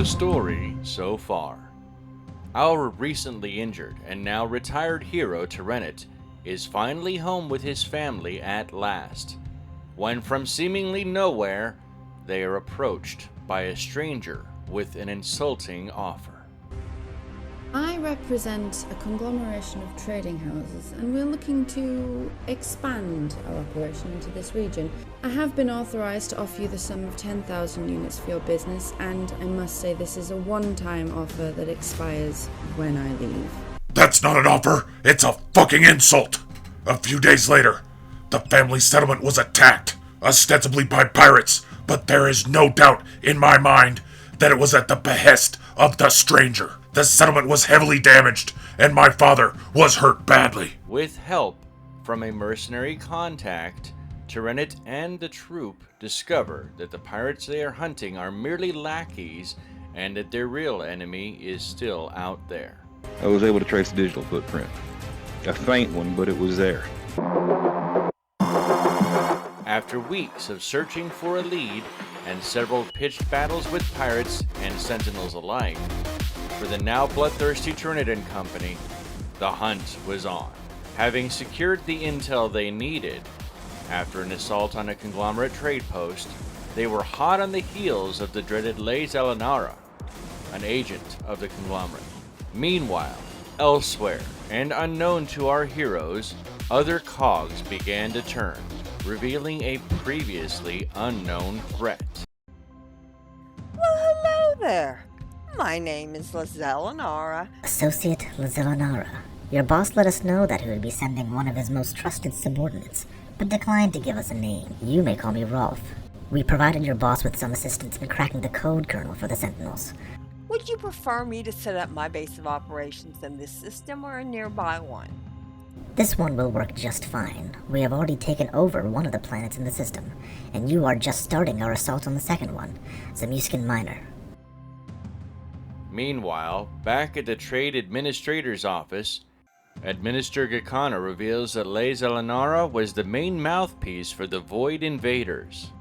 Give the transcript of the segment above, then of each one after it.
story so far. Our recently injured and now retired hero Tyrannet is finally home with his family at last, when from seemingly nowhere, they are approached by a stranger with an insulting offer. I represent a conglomeration of trading houses, and we're looking to expand our operation into this region. I have been authorized to offer you the sum of 10,000 units for your business, and I must say this is a one-time offer that expires when I leave. That's not an offer, it's a fucking insult! A few days later, the family settlement was attacked, ostensibly by pirates, but there is no doubt in my mind that it was at the behest of the stranger. The settlement was heavily damaged, and my father was hurt badly. With help from a mercenary contact, Tyrannet and the troop discover that the pirates they are hunting are merely lackeys and that their real enemy is still out there. I was able to trace the digital footprint. A faint one, but it was there. After weeks of searching for a lead and several pitched battles with pirates and sentinels alike, for the now bloodthirsty Tyrannet and Company, the hunt was on. Having secured the intel they needed, after an assault on a conglomerate trade post, they were hot on the heels of the dreaded Zhellanara, an agent of the conglomerate. Meanwhile, elsewhere, and unknown to our heroes, other cogs began to turn, revealing a previously unknown threat. Well, hello there. My name is Zhellanara. Associate Zhellanara. Your boss let us know that he would be sending one of his most trusted subordinates, but declined to give us a name. You may call me Rolf. We provided your boss with some assistance in cracking the code kernel for the Sentinels. Would you prefer me to set up my base of operations in this system or a nearby one? This one will work just fine. We have already taken over one of the planets in the system, and you are just starting our assault on the second one, Zemuskin Minor. Meanwhile, back at the Trade Administrator's office, Administrator Gakana reveals that Zhellanara was the main mouthpiece for the Void Invaders.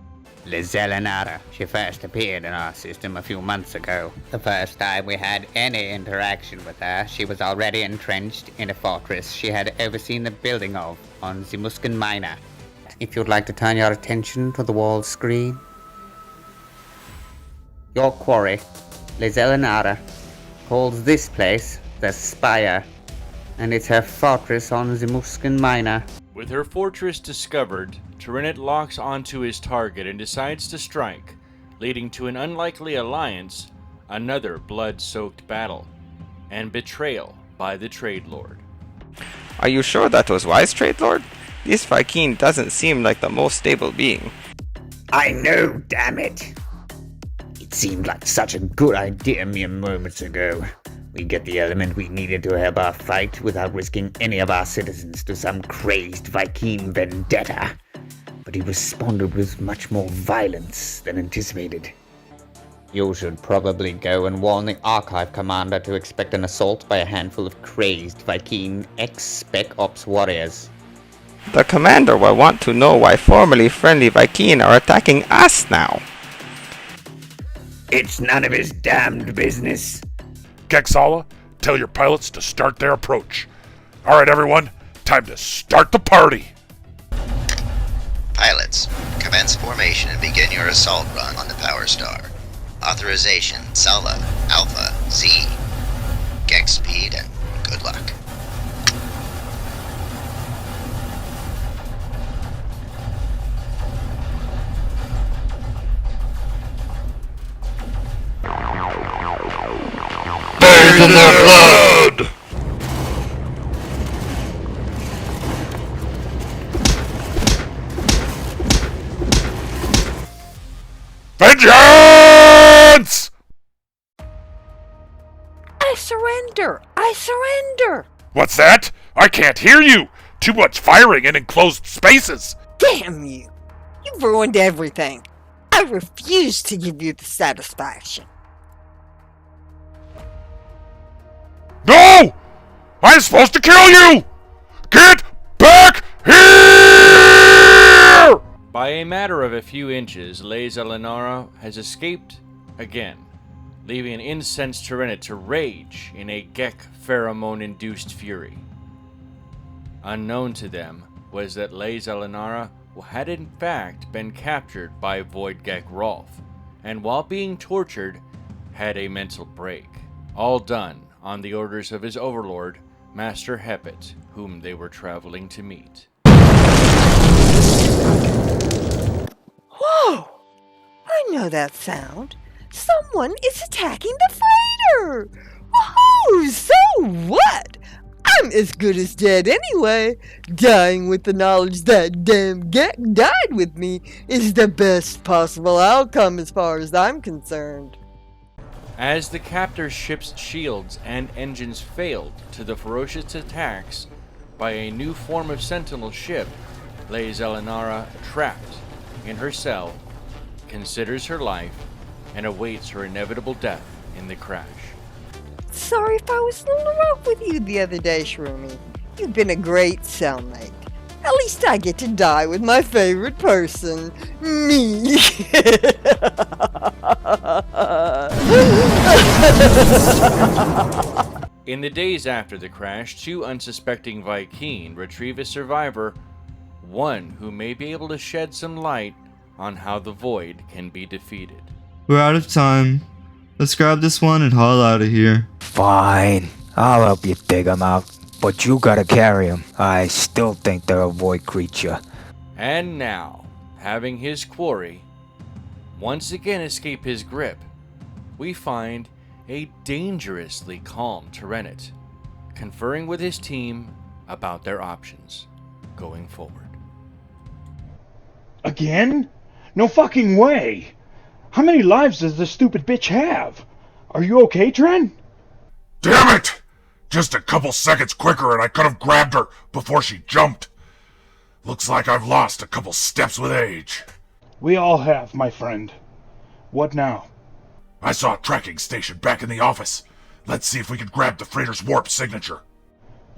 Zhellanara. She first appeared in our system a few months ago. The first time we had any interaction with her, she was already entrenched in a fortress she had overseen the building of on Zemuskin Minor. If you'd like to turn your attention to the wall screen. Your quarry, Zhellanara, holds this place, the Spire, and it's her fortress on Zemuskin Minor. With her fortress discovered, Tyrannet locks onto his target and decides to strike, leading to an unlikely alliance, another blood-soaked battle, and betrayal by the Trade Lord. Are you sure that was wise, Trade Lord? This Vy'keen doesn't seem like the most stable being. I know, damn it! It seemed like such a good idea mere moments ago. We get the element we needed to help our fight without risking any of our citizens to some crazed Vy'keen vendetta. But he responded with much more violence than anticipated. You should probably go and warn the Archive Commander to expect an assault by a handful of crazed Vy'keen ex-Spec Ops warriors. The Commander will want to know why formerly friendly Vy'keen are attacking us now. It's none of his damned business. Gexala, tell your pilots to start their approach. Alright everyone, time to start the party! Pilots, commence formation and begin your assault run on the Power Star. Authorization, Sala, Alpha, Z. Gex speed and good luck. Bathe in their blood! Vengeance! I surrender! I surrender! What's that? I can't hear you! Too much firing in enclosed spaces! Damn you! You've ruined everything! I refuse to give you the satisfaction. No! I'm supposed to kill you! Get back here! By a matter of a few inches, Zhellanara has escaped again, leaving an incensed Tyranid to rage in a Gek pheromone-induced fury. Unknown to them was that Zhellanara had in fact been captured by Void Gek Rolf, and while being tortured, had a mental break. All done on the orders of his overlord, Master Hepet, whom they were traveling to meet. Whoa! I know that sound. Someone is attacking the freighter! Woohoo! So what? I'm as good as dead anyway. Dying with the knowledge that damn Gek died with me is the best possible outcome as far as I'm concerned. As the captor's ship's shields and engines failed to the ferocious attacks by a new form of sentinel ship, Zhellanara, trapped in her cell, considers her life and awaits her inevitable death in the crash. Sorry if I was a little rough with you the other day, Shroomy. You've been a great cellmate. At least I get to die with my favorite person, me. In the days after the crash, 2 unsuspecting Vy'keen retrieve a survivor, one who may be able to shed some light on how the Void can be defeated. We're out of time. Let's grab this one and haul out of here. Fine, I'll help you dig them out, but you gotta carry them. I still think they're a void creature. And now, having his quarry once again escape his grip, we find a dangerously calm Tyranid, conferring with his team about their options going forward. Again? No fucking way! How many lives does this stupid bitch have? Are you okay, Tren? Damn it! Just a couple seconds quicker and I could have grabbed her before she jumped. Looks like I've lost a couple steps with age. We all have, my friend. What now? I saw a tracking station back in the office. Let's see if we can grab the freighter's warp signature.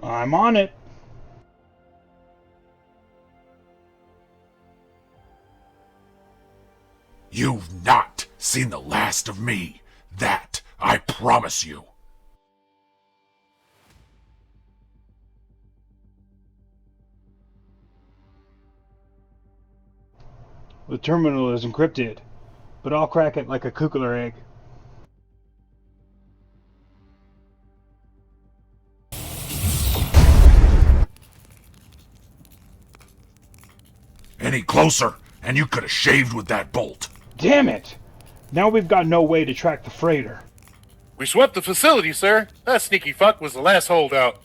I'm on it. You've not seen the last of me. That I promise you. The terminal is encrypted, but I'll crack it like a kukler egg. Any closer, and you could have shaved with that bolt. Damn it! Now we've got no way to track the freighter. We swept the facility, sir. That sneaky fuck was the last holdout.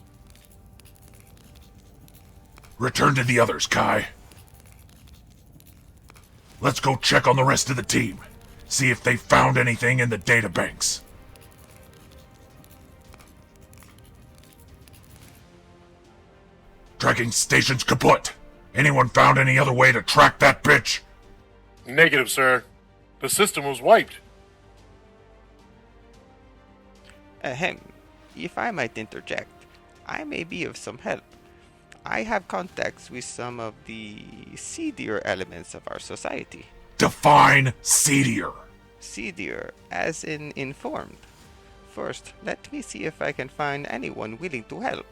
Return to the others, Kai. Let's go check on the rest of the team. See if they found anything in the databanks. Tracking station's kaput. Anyone found any other way to track that bitch? Negative, sir. The system was wiped. Ahem. If I might interject, I may be of some help. I have contacts with some of the seedier elements of our society. Define seedier. Seedier, as in informed. First, let me see if I can find anyone willing to help.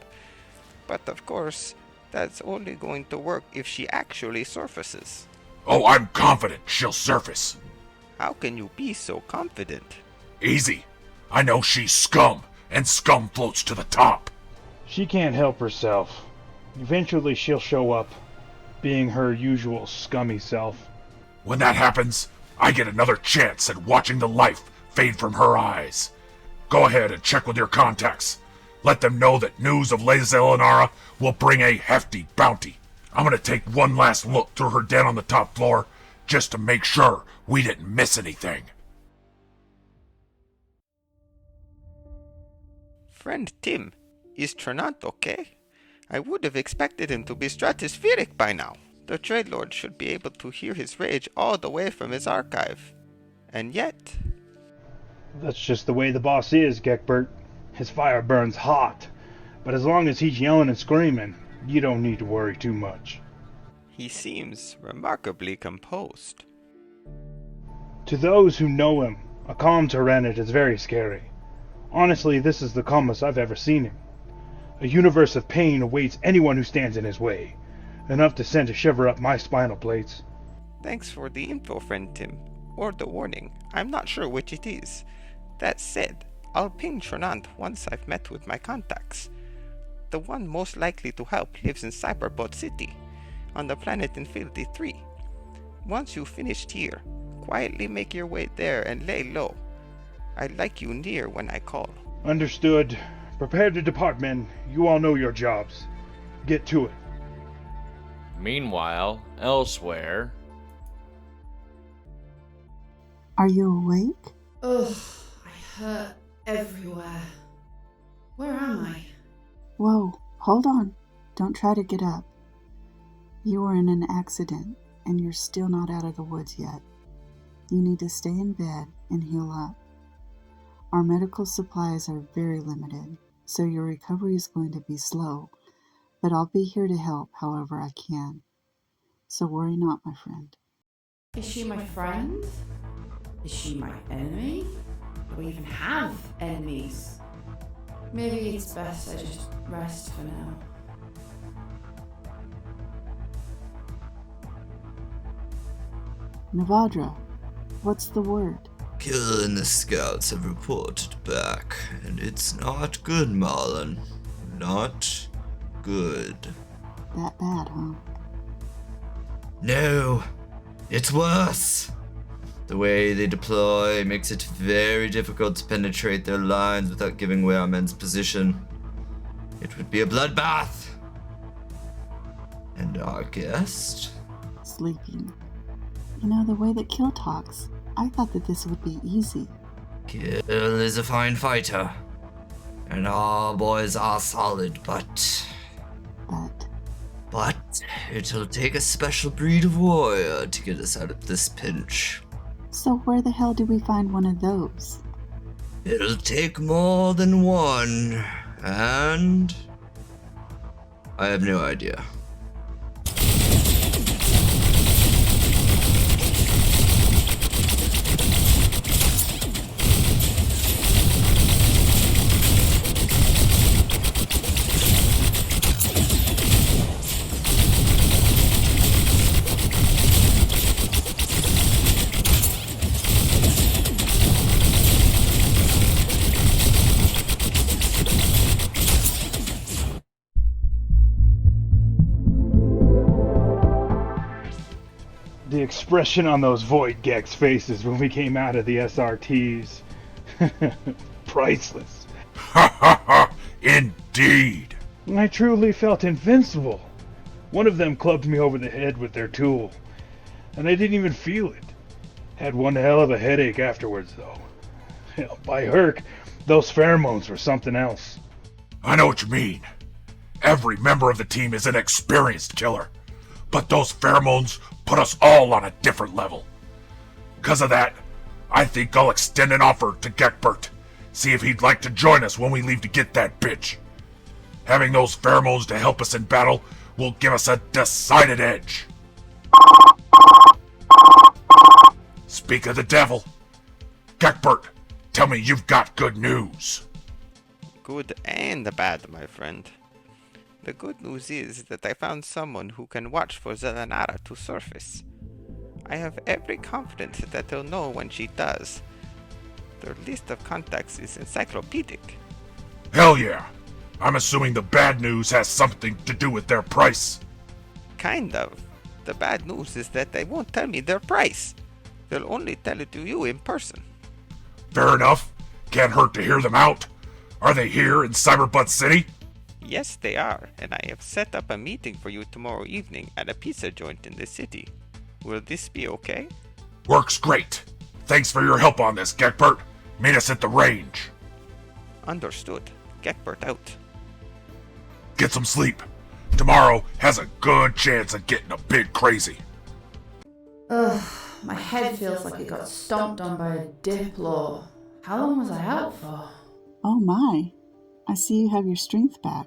But of course, that's only going to work if she actually surfaces. Oh, I'm confident she'll surface. How can you be so confident? Easy. I know she's scum, and scum floats to the top. She can't help herself. Eventually she'll show up, being her usual scummy self. When that happens, I get another chance at watching the life fade from her eyes. Go ahead and check with your contacts. Let them know that news of Zhellanara will bring a hefty bounty. I'm gonna take one last look through her den on the top floor, just to make sure we didn't miss anything. Friend Tim, is Trenant okay? I would have expected him to be stratospheric by now. The Trade Lord should be able to hear his rage all the way from his archive. And yet... That's just the way the boss is, Gekbert. His fire burns hot. But as long as he's yelling and screaming, you don't need to worry too much. He seems remarkably composed. To those who know him, A calm Tyranid is very scary. Honestly, this is the calmest I've ever seen him. A universe of pain awaits anyone who stands in his way. Enough to send a shiver up my spinal plates. Thanks for the info, friend Tim. Or the warning. I'm not sure which it is. That said, I'll ping Tronant once I've met with my contacts. The one most likely to help lives in Cyberbot City, on the planet Infinity 3. Once you've finished here, quietly make your way there and lay low. I'd like you near when I call. Understood. Prepare to depart, men. You all know your jobs. Get to it. Meanwhile, elsewhere... Are you awake? Ugh, I hurt everywhere. Where am I? Whoa, hold on. Don't try to get up. You were in an accident, and you're still not out of the woods yet. You need to stay in bed and heal up. Our medical supplies are very limited, so your recovery is going to be slow, but I'll be here to help however I can. So worry not, my friend. Is she my friend? Is she my enemy? Do we even have enemies? Maybe it's best I just rest for now. Navadra, what's the word? Kill and the scouts have reported back, and it's not good, Marlon. Not good. That bad, huh? No, it's worse. The way they deploy makes it very difficult to penetrate their lines without giving away our men's position. It would be a bloodbath. And our guest? Sleeping. You know, the way that Kill talks, I thought that this would be easy. Kill is a fine fighter. And our boys are solid, but it'll take a special breed of warrior to get us out of this pinch. So where the hell do we find one of those? It'll take more than one, and I have no idea. The expression on those Void Gex faces when we came out of the SRTs. Priceless. Ha ha ha! Indeed! I truly felt invincible. One of them clubbed me over the head with their tool, and I didn't even feel it. Had one hell of a headache afterwards, though. Hell, by Herc, those pheromones were something else. I know what you mean. Every member of the team is an experienced killer, but those pheromones put us all on a different level. Because of that, I think I'll extend an offer to Gekbert. See if he'd like to join us when we leave to get that bitch. Having those pheromones to help us in battle will give us a decided edge. Speak of the devil. Gekbert, tell me you've got good news. Good and bad, my friend. The good news is that I found someone who can watch for Zhellanara to surface. I have every confidence that they'll know when she does. Their list of contacts is encyclopedic. Hell yeah. I'm assuming the bad news has something to do with their price. Kind of. The bad news is that they won't tell me their price. They'll only tell it to you in person. Fair enough. Can't hurt to hear them out. Are they here in Cyberbutt City? Yes, they are, and I have set up a meeting for you tomorrow evening at a pizza joint in the city. Will this be okay? Works great. Thanks for your help on this, Gekbert. Meet us at the range. Understood. Gekbert out. Get some sleep. Tomorrow has a good chance of getting a bit crazy. Ugh, my head feels like it got stomped on by a Diplo. How long was I out for? Oh my, I see you have your strength back.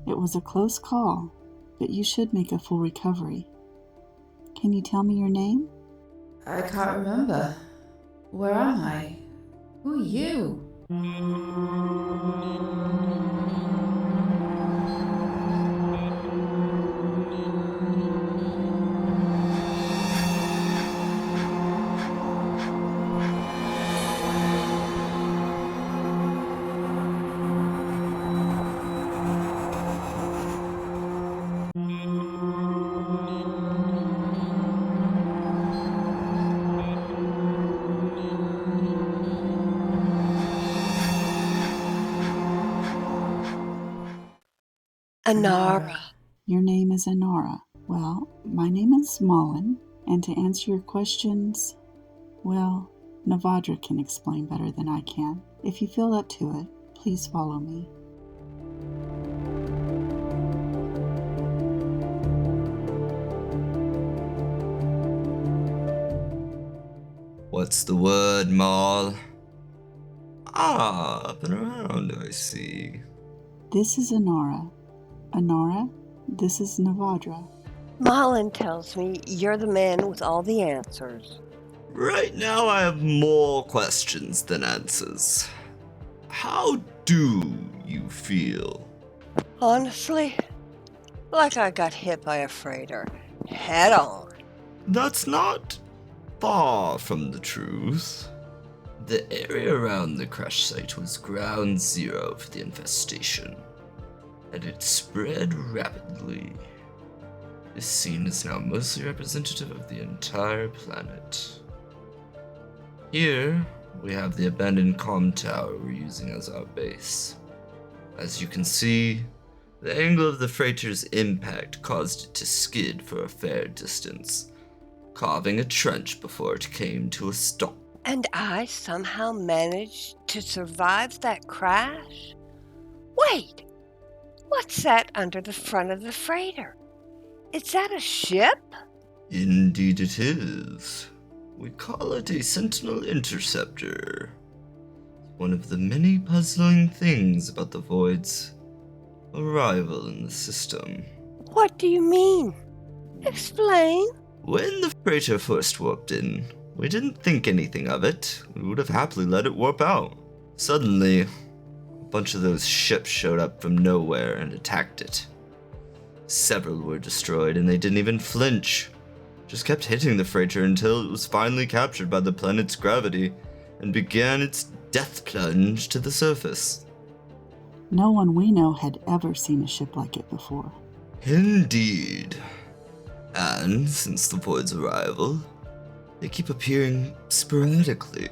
It was a close call, but you should make a full recovery. Can you tell me your name? I can't remember. Where am I? Who are you? Anara. Your name is Anara. Well, my name is Mullen, and to answer your questions, well, Navadra can explain better than I can. If you feel up to it, please follow me. What's the word, Maul? Ah, up and around, I see. This is Anara. Anara, this is Navadra. Malin tells me you're the man with all the answers. Right now I have more questions than answers. How do you feel? Honestly, like I got hit by a freighter. Head on. That's not far from the truth. The area around the crash site was ground zero for the infestation, and it spread rapidly. This scene is now mostly representative of the entire planet. Here, we have the abandoned comm tower we're using as our base. As you can see, the angle of the freighter's impact caused it to skid for a fair distance, carving a trench before it came to a stop. And I somehow managed to survive that crash? Wait! What's that under the front of the freighter? Is that a ship? Indeed it is. We call it a Sentinel Interceptor. One of the many puzzling things about the Void's arrival in the system. What do you mean? Explain. When the freighter first warped in, we didn't think anything of it. We would have happily let it warp out. Suddenly, a bunch of those ships showed up from nowhere and attacked it. Several were destroyed, and they didn't even flinch. Just kept hitting the freighter until it was finally captured by the planet's gravity and began its death plunge to the surface. No one we know had ever seen a ship like it before. Indeed. And since the Void's arrival, they keep appearing sporadically.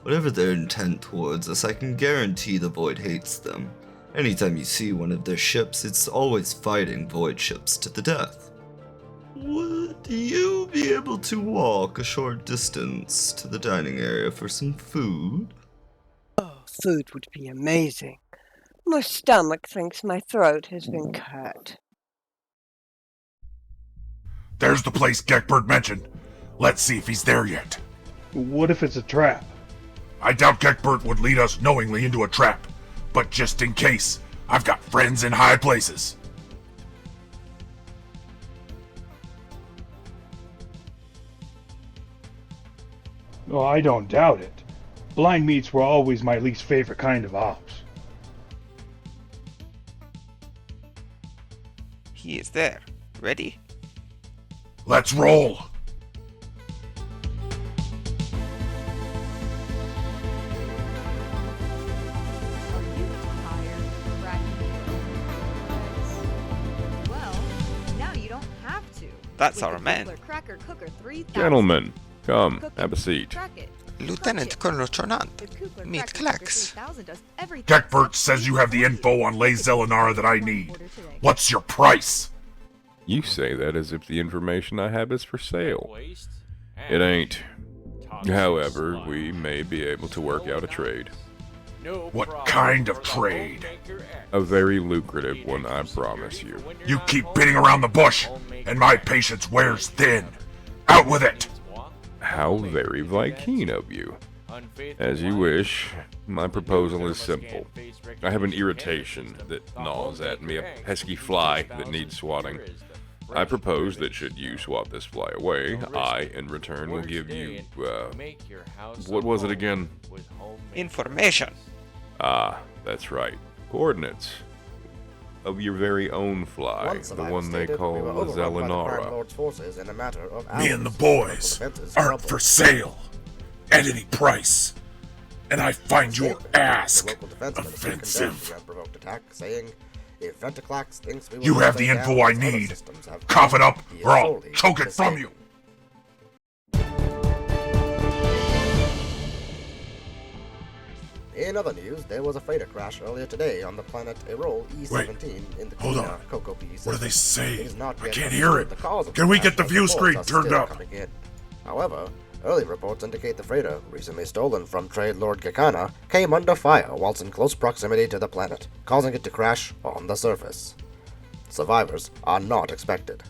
Whatever their intent towards us, I can guarantee the Void hates them. Anytime you see one of their ships, it's always fighting Void ships to the death. Would you be able to walk a short distance to the dining area for some food? Oh, food would be amazing. My stomach thinks my throat has been cut. There's the place Geckbird mentioned. Let's see if he's there yet. What if it's a trap? I doubt Geckbird would lead us knowingly into a trap. But just in case, I've got friends in high places. Oh, I don't doubt it. Blind meats were always my least favorite kind of ops. He is there. Ready? Let's roll! That's our man. Gentlemen, come, have a seat. Lieutenant Colonel Chornant, meet Klax. Geckbird says you have the info on Lay Zhellanara that I need. What's your price? You say that as if the information I have is for sale. It ain't. However, we may be able to work out a trade. What kind of trade? A very lucrative one, I promise you. You keep beating around the bush, and my patience wears thin. Out with it! How very Viking of you. As you wish. My proposal is simple. I have an irritation that gnaws at me, a pesky fly that needs swatting. I propose that should you swap this fly away, I, in return, will give you, what was it again? Information. Ah, that's right. Coordinates. Of your very own fly, the one they call the Zhellanara. Me and the boys aren't for sale at any price, and I find your ask offensive. You have the info I need. Cough it up, or I'll choke it from you. In other news, there was a freighter crash earlier today on the planet Erol E17 in the Hold on. Cocoa Pea system. What are they saying? It is not I yet can't hear it. the cause of Can the we crash, get the but view reports screen are turned still up? coming in. However, early reports indicate the freighter, recently stolen from Trade Lord Gekana, came under fire whilst in close proximity to the planet, causing it to crash on the surface. Survivors are not expected.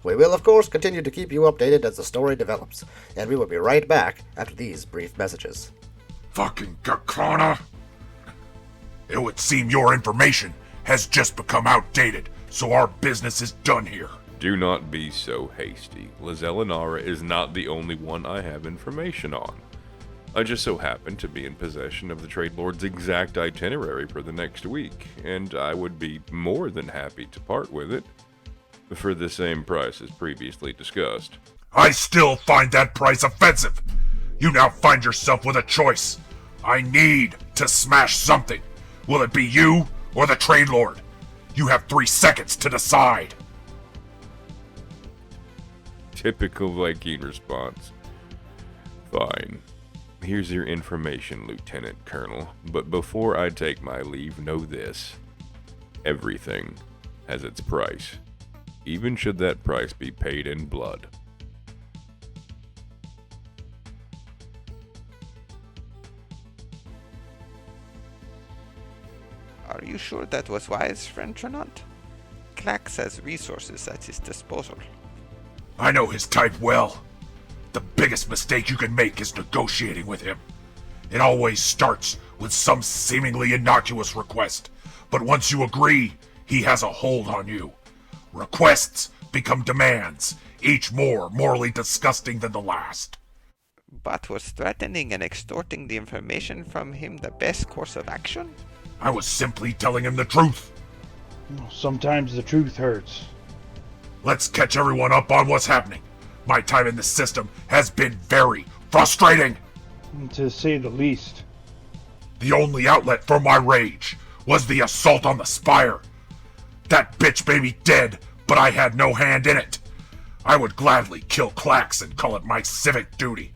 We will, of course, continue to keep you updated as the story develops, and we will be right back after these brief messages. Fucking Gekana! It would seem your information has just become outdated, so our business is done here. Do not be so hasty. Zhellanara is not the only one I have information on. I just so happen to be in possession of the Trade Lord's exact itinerary for the next week, and I would be more than happy to part with it for the same price as previously discussed. I still find that price offensive. You now find yourself with a choice. I need to smash something. Will it be you or the Trade Lord? You have 3 seconds to decide. Typical Viking response. Fine. Here's your information, Lieutenant Colonel. But before I take my leave, know this. Everything has its price. Even should that price be paid in blood. Are you sure that was wise, friend Trenant? Klax has resources at his disposal. I know his type well. The biggest mistake you can make is negotiating with him. It always starts with some seemingly innocuous request, but once you agree, he has a hold on you. Requests become demands, each more morally disgusting than the last. But was threatening and extorting the information from him the best course of action? I was simply telling him the truth. Sometimes the truth hurts. Let's catch everyone up on what's happening. My time in the system has been very frustrating. To say the least. The only outlet for my rage was the assault on the Spire. That bitch may be dead, but I had no hand in it. I would gladly kill Klax and call it my civic duty.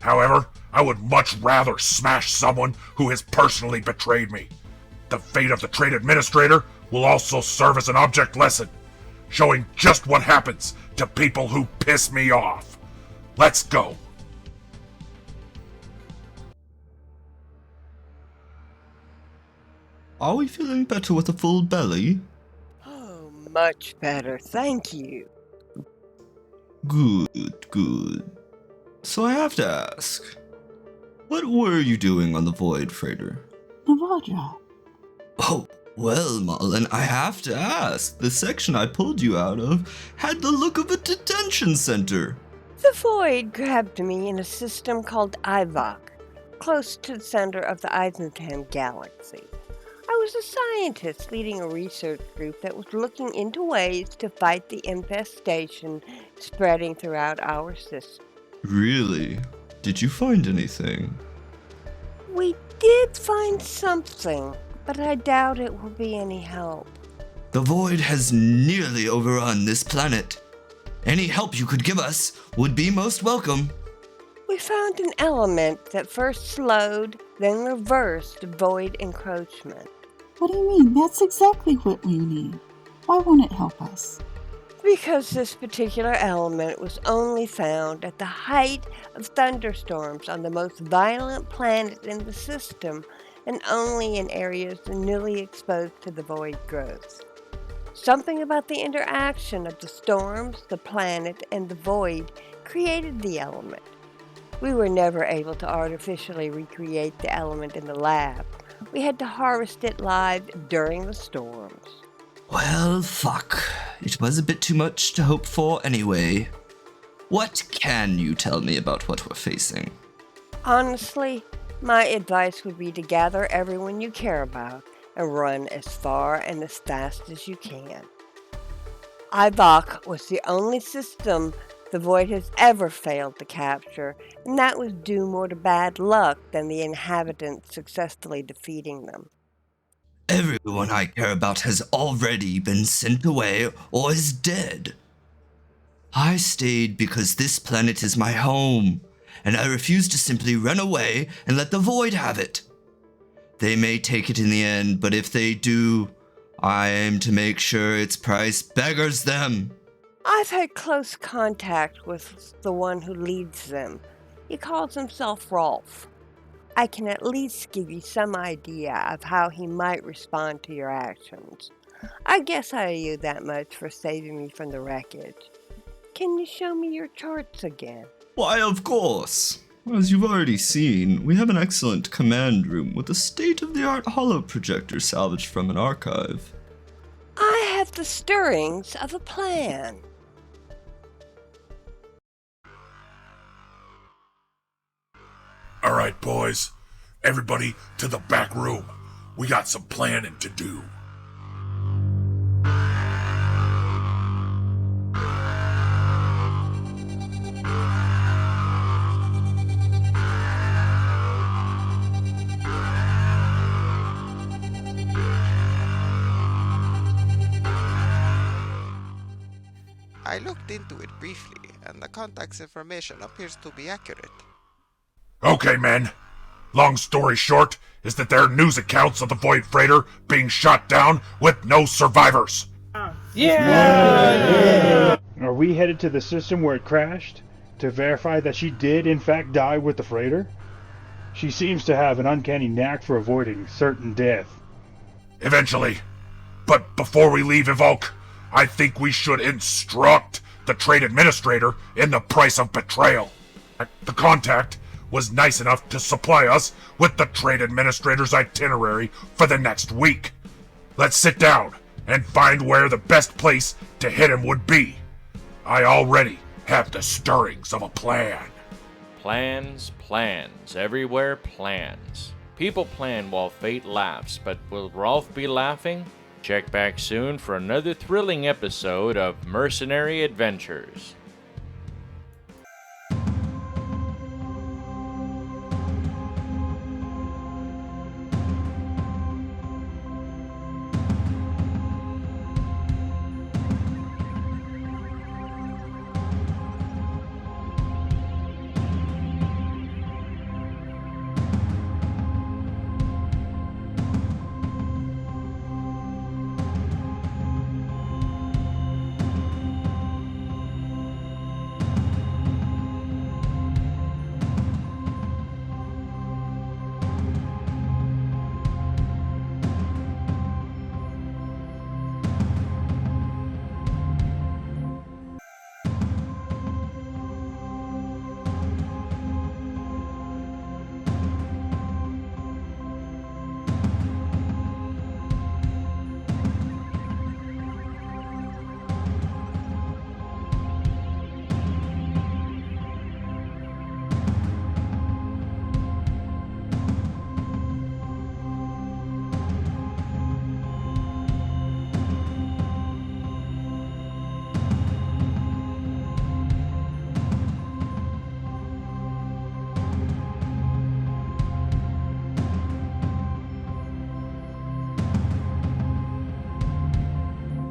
However, I would much rather smash someone who has personally betrayed me. The fate of the Trade Administrator will also serve as an object lesson, showing just what happens to people who piss me off. Let's go. Are we feeling better with a full belly? Oh, much better, thank you. Good, good. So I have to ask, what were you doing on the Void Freighter? Navaja. Oh, well, Marlin, I have to ask. The section I pulled you out of had the look of a detention center. The Void grabbed me in a system called Ivok, close to the center of the Eisentam galaxy. I was a scientist leading a research group that was looking into ways to fight the infestation spreading throughout our system. Really? Did you find anything? We did find something, but I doubt it will be any help. The Void has nearly overrun this planet. Any help you could give us would be most welcome. We found an element that first slowed, then reversed Void encroachment. What do you mean? That's exactly what we need. Why won't it help us? Because this particular element was only found at the height of thunderstorms on the most violent planet in the system, and only in areas newly exposed to the Void growth. Something about the interaction of the storms, the planet, and the Void created the element. We were never able to artificially recreate the element in the lab. We had to harvest it live during the storms. Well, fuck. It was a bit too much to hope for anyway. What can you tell me about what we're facing? Honestly, my advice would be to gather everyone you care about and run as far and as fast as you can. Ivok was the only system the Void has ever failed to capture, and that was due more to bad luck than the inhabitants successfully defeating them. Everyone I care about has already been sent away or is dead. I stayed because this planet is my home, and I refuse to simply run away and let the Void have it. They may take it in the end, but if they do, I aim to make sure its price beggars them. I've had close contact with the one who leads them. He calls himself Rolf. I can at least give you some idea of how he might respond to your actions. I guess I owe you that much for saving me from the wreckage. Can you show me your charts again? Why, of course. As you've already seen, we have an excellent command room with a state-of-the-art holo projector salvaged from an archive. I have the stirrings of a plan. Alright, boys. Everybody to the back room. We got some planning to do. I looked into it briefly, and the contact's information appears to be accurate. Okay, men. Long story short is that there are news accounts of the Void Freighter being shot down with no survivors. Yeah! Are we headed to the system where it crashed to verify that she did in fact die with the freighter? She seems to have an uncanny knack for avoiding certain death. Eventually. But before we leave Evoke, I think we should instruct the trade administrator in the price of betrayal. The contact was nice enough to supply us with the trade administrator's itinerary for the next week. Let's sit down and find where the best place to hit him would be. I already have the stirrings of a plan. Plans, plans, everywhere plans. People plan while fate laughs, but will Rolf be laughing? Check back soon for another thrilling episode of Mercenary Adventures.